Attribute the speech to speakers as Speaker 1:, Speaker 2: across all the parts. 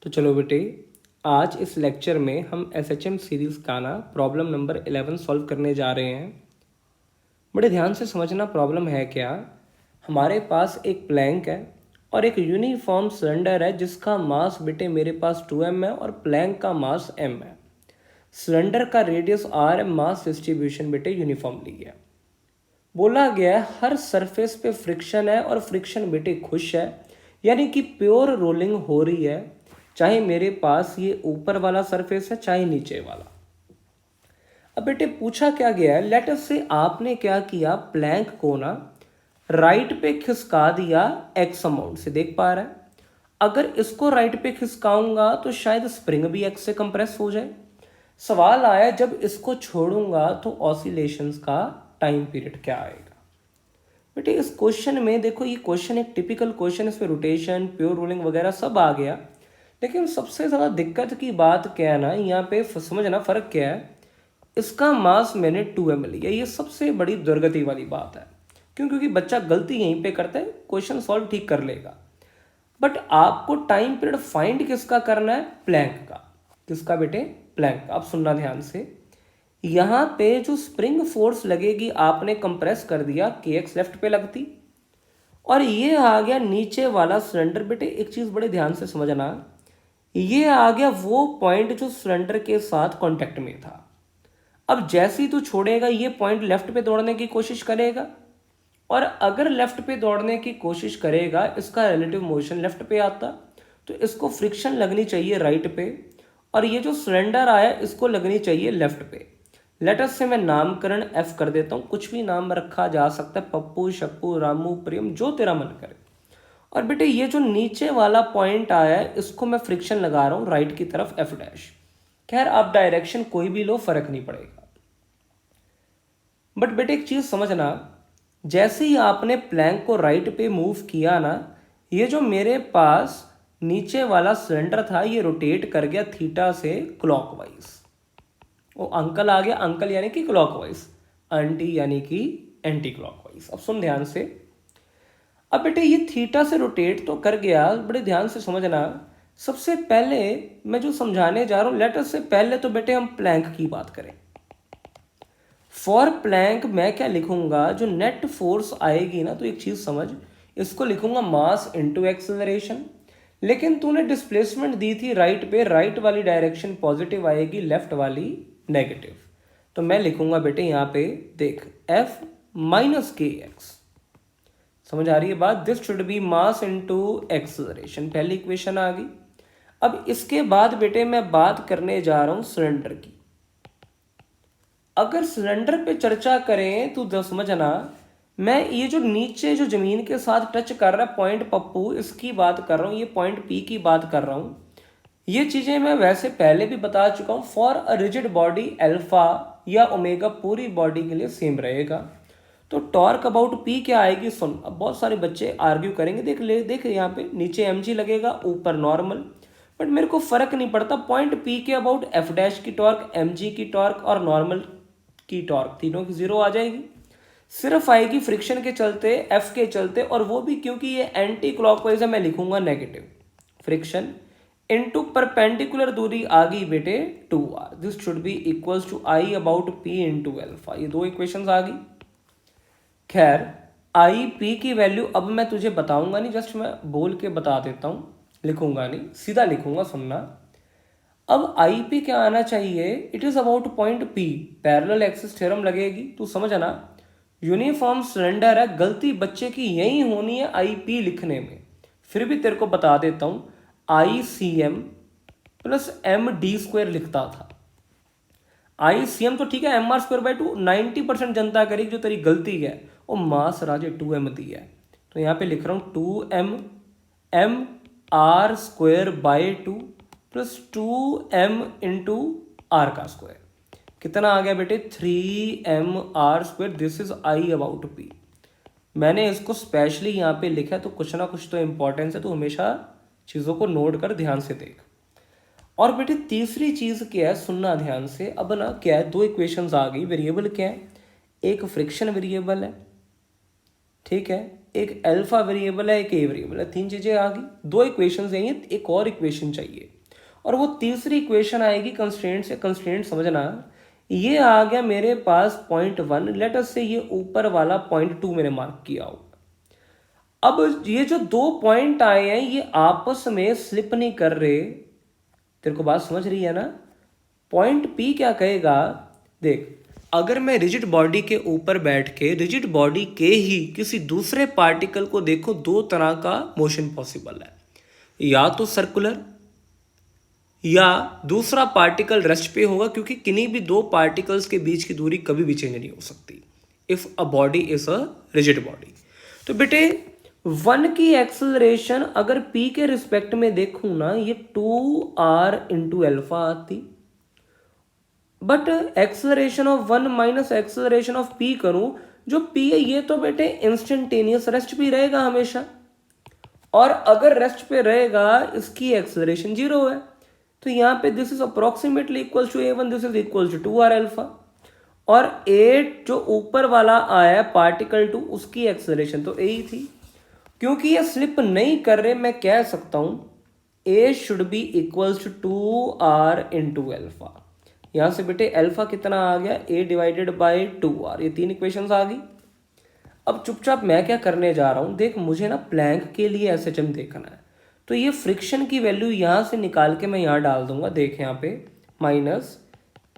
Speaker 1: तो चलो बेटे, आज इस लेक्चर में हम एसएचएम सीरीज़ का ना प्रॉब्लम नंबर 11 सॉल्व करने जा रहे हैं। बड़े ध्यान से समझना प्रॉब्लम है क्या। हमारे पास एक प्लैंक है और एक यूनिफॉर्म सिलेंडर है जिसका मास बेटे मेरे पास 2m है और प्लैंक का मास m है। सिलेंडर का रेडियस r है, मास डिस्ट्रीब्यूशन बेटे यूनिफॉर्मली है। बोला गया है हर सरफेस पे फ्रिक्शन है और फ्रिक्शन बेटे खुश है, यानी कि प्योर रोलिंग हो रही है, चाहे मेरे पास ये ऊपर वाला सरफेस है चाहे नीचे वाला। अब बेटे पूछा क्या गया है, लेट अस से आपने क्या किया, प्लैंक को ना राइट पे खिसका दिया एक्स अमाउंट से, देख पा रहा है। अगर इसको राइट पे खिसकाऊंगा तो शायद स्प्रिंग भी एक्स से कंप्रेस हो जाए। सवाल आया जब इसको छोड़ूंगा तो ऑसिलेशंस का टाइम पीरियड क्या आएगा। बेटे इस क्वेश्चन में देखो, ये क्वेश्चन एक टिपिकल क्वेश्चन, इसमें रोटेशन, प्योर रोलिंग वगैरह सब आ गया, लेकिन सबसे ज़्यादा दिक्कत की बात क्या है ना, यहाँ पे समझना फ़र्क क्या है। इसका मास मैंने 2m लिया, ये सबसे बड़ी दुर्गति वाली बात है। क्यों? क्योंकि बच्चा गलती यहीं पे करता है, क्वेश्चन सॉल्व ठीक कर लेगा, बट आपको टाइम पीरियड फाइंड किसका करना है, प्लैंक का। किसका बेटे, प्लैंक का। आप सुनना ध्यान से, यहाँ पे जो स्प्रिंग फोर्स लगेगी आपने कंप्रेस कर दिया, kx लेफ्ट पे लगती और ये आ गया नीचे वाला सिलेंडर। बेटे एक चीज़ बड़े ध्यान से समझना, ये आ गया वो पॉइंट जो सिलेंडर के साथ कांटेक्ट में था। अब जैसे ही तू छोड़ेगा ये पॉइंट लेफ्ट पे दौड़ने की कोशिश करेगा, और अगर लेफ्ट पे दौड़ने की कोशिश करेगा, इसका रिलेटिव मोशन लेफ्ट पे आता, तो इसको फ्रिक्शन लगनी चाहिए राइट पे, और ये जो सिलेंडर आया इसको लगनी चाहिए लेफ्ट पे। लेटस से मैं नामकरण एफ कर देता हूँ, कुछ भी नाम रखा जा सकता है, पप्पू, शप्पू, रामू, प्रेम, जो तेरा मन करे। और बेटे ये जो नीचे वाला पॉइंट आया है इसको मैं फ्रिक्शन लगा रहा हूँ राइट की तरफ एफ डैश। खैर आप डायरेक्शन कोई भी लो, फर्क नहीं पड़ेगा। बट बेटे एक चीज समझना, जैसे ही आपने प्लैंक को राइट पे मूव किया ना, ये जो मेरे पास नीचे वाला सिलेंडर था ये रोटेट कर गया थीटा से क्लॉकवाइज। वो अंकल आ गया, अंकल यानी कि क्लॉकवाइज, आंटी यानी कि एंटी क्लॉकवाइज। अब सुन ध्यान से, अब बेटे ये थीटा से रोटेट तो कर गया, बड़े ध्यान से समझना। सबसे पहले मैं जो समझाने जा रहा हूं, लेट अस से पहले तो बेटे हम प्लैंक की बात करें। फॉर प्लैंक मैं क्या लिखूंगा, जो नेट फोर्स आएगी ना, तो एक चीज समझ, इसको लिखूंगा मास इनटू एक्सेलरेशन। लेकिन तूने डिस्प्लेसमेंट दी थी राइट पे, राइट वाली डायरेक्शन पॉजिटिव आएगी, लेफ्ट वाली नेगेटिव। तो मैं लिखूंगा बेटे यहाँ पे देख, एफ माइनस के एक्स। समझ आ रही है बात? This should B mass into acceleration, पहली इक्वेशन आ गई। अब इसके बाद बेटे मैं बात करने जा रहा हूं सिलेंडर की। अगर सिलेंडर पे चर्चा करें तो समझना, मैं ये जो नीचे जो जमीन के साथ टच कर रहा है पॉइंट पप्पू, इसकी बात कर रहा हूँ, ये पॉइंट पी की बात कर रहा हूँ। ये चीजें मैं वैसे पहले भी बता चुका हूँ। For a rigid body alpha या ओमेगा पूरी बॉडी के लिए सेम रहेगा। तो टॉर्क अबाउट पी क्या आएगी, सुन। अब बहुत सारे बच्चे आर्ग्यू करेंगे, देख यहाँ पे नीचे mg लगेगा, ऊपर नॉर्मल, बट मेरे को फर्क नहीं पड़ता। पॉइंट पी के अबाउट एफ डैश की टॉर्क, mg की टॉर्क और नॉर्मल की टॉर्क तीनों की जीरो आ जाएगी। सिर्फ आएगी फ्रिक्शन के चलते, एफ के चलते, और वो भी क्योंकि ये एंटी क्लॉकवाइज है, मैं लिखूंगा नेगेटिव फ्रिक्शन इनटू परपेंडिकुलर दूरी आ गई बेटे 2r। This should be equals to I about p into alpha. ये दो इक्वेशंस आ गई। खैर आई पी की वैल्यू अब मैं तुझे बताऊंगा नहीं, जस्ट मैं बोल के बता देता हूं, लिखूंगा नहीं, सीधा लिखूंगा, सुनना। अब आई पी क्या आना चाहिए, it is about point P, parallel axis theorem लगेगी, तू समझना। यूनिफॉर्म सिलेंडर है, गलती बच्चे की यही होनी है आई पी लिखने में। फिर भी तेरे को बता देता हूं, I C M plus M D square लिखता था। आई सी एम तो ठीक है, एम आर स्क्वायर बाई 2 90% जनता करेगी, जो तेरी गलती है वो मास राजे 2m दी है। तो यहाँ पे लिख रहा हूँ 2m m r square by 2 plus 2m into r का स्क्वायर। कितना आ गया बेटे, 3mr square. This is I about p. मैंने इसको स्पेशली यहाँ पे लिखा है, तो कुछ ना कुछ तो इंपॉर्टेंस है, तो हमेशा चीज़ों को नोट कर ध्यान से देख। और बेटे तीसरी चीज़ क्या है, सुनना ध्यान से। अब ना क्या है, दो इक्वेशंस आ गई, वेरिएबल क्या है, एक फ्रिक्शन वेरिएबल है, ठीक है, एक अल्फा वेरिएबल है, एक ए वेरिएबल है, 3 चीज़ें आ गई। 2 इक्वेशंस हैं, एक और इक्वेशन चाहिए और वो तीसरी इक्वेशन आएगी कंस्ट्रेंट से। कंस्ट्रेंट समझना, ये आ गया मेरे पास 0.1, लेट अस से ये ऊपर वाला 0.2 मैंने मार्क किया होगा। अब ये जो 2 पॉइंट आए हैं ये आपस में स्लिप नहीं कर रहे। तेरे को बात समझ रही है ना? पॉइंट पी क्या कहेगा, देख, अगर मैं रिजिड बॉडी के ऊपर बैठ के रिजिड बॉडी के ही किसी दूसरे पार्टिकल को देखो, 2 तरह का मोशन पॉसिबल है, या तो सर्कुलर या दूसरा पार्टिकल रेस्ट पे होगा, क्योंकि किन्हीं भी 2 पार्टिकल्स के बीच की दूरी कभी भी चेंज नहीं हो सकती if a body is a rigid body. तो बेटे 1 की एक्सेलरेशन अगर p के रिस्पेक्ट में देखूं ना, ये 2r इंटू एल्फा आती, but acceleration of 1 minus acceleration of p करूं, जो p है ये तो बेटे इंस्टेंटेनियस रेस्ट पे रहेगा हमेशा, और अगर रेस्ट पे रहेगा इसकी एक्सेलरेशन 0 है, तो यहाँ पे this is approximately equal to a1, this is equal to 2r alpha, और a जो ऊपर वाला आया पार्टिकल 2 उसकी एक्सेलरेशन तो a ही थी। क्योंकि ये स्लिप नहीं कर रहे, मैं कह सकता हूं a should be equals to 2r into alpha. यहां से बेटे अल्फा कितना आ गया, a डिवाइडेड बाई 2r, ये 3 इक्वेशंस आ गई। अब चुपचाप मैं क्या करने जा रहा हूं, देख मुझे ना प्लैंक के लिए एसएचएम देखना है, तो ये फ्रिक्शन की वैल्यू यहां से निकाल के मैं यहां डाल दूंगा। देख यहाँ पे minus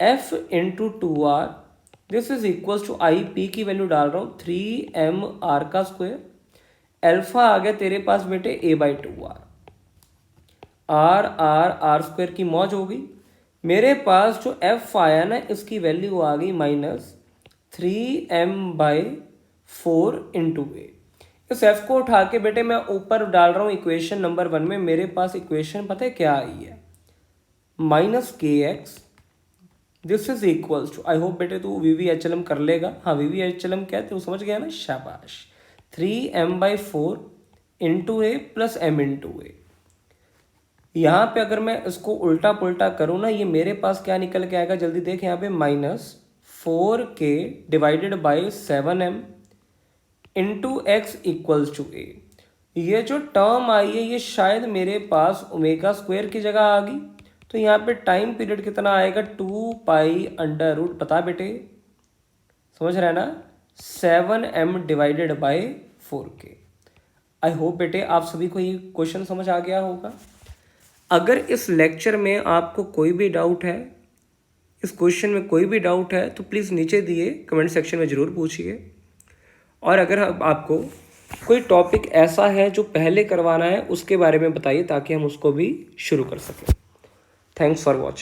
Speaker 1: f into 2r, this is equals to I p की वैल्यू डाल रहा हूँ 3mr का स्क्वायर, अल्फा आ गया तेरे पास बेटे a by 2r, are square की मौज हो गई। मेरे पास जो f आया ना इसकी वैल्यू आ गई माइनस 3m बाई 4 इंटू ए। इस f को उठा के बेटे मैं ऊपर डाल रहा हूँ इक्वेशन नंबर 1 में। मेरे पास इक्वेशन पता है क्या आई है, minus k x, this is equals to, I hope बेटे तू VVHLM कर लेगा। हाँ VVHLM क्या है तू समझ गया ना, शाबाश, 3m by 4 into A plus m into A. यहाँ पे अगर मैं इसको उल्टा पुल्टा करूँ ना, ये मेरे पास क्या निकल के आएगा, जल्दी देख यहाँ पे, minus 4k divided by 7m into X equals to A. ये जो टर्म आई है ये शायद मेरे पास ओमेगा स्क्वायर की जगह आ गई, तो यहाँ पे टाइम पीरियड कितना आएगा, 2 पाई अंडर रूट, बता बेटे समझ रहे हैं ना, 7m divided by 4k। I hope बेटे आप सभी को ये क्वेश्चन समझ आ गया होगा। अगर इस लेक्चर में आपको कोई भी डाउट है, इस क्वेश्चन में कोई भी डाउट है, तो प्लीज़ नीचे दिए कमेंट सेक्शन में ज़रूर पूछिए। और अगर आपको कोई टॉपिक ऐसा है जो पहले करवाना है उसके बारे में बताइए, ताकि हम उसको भी शुरू कर सकें। Thanks for watching.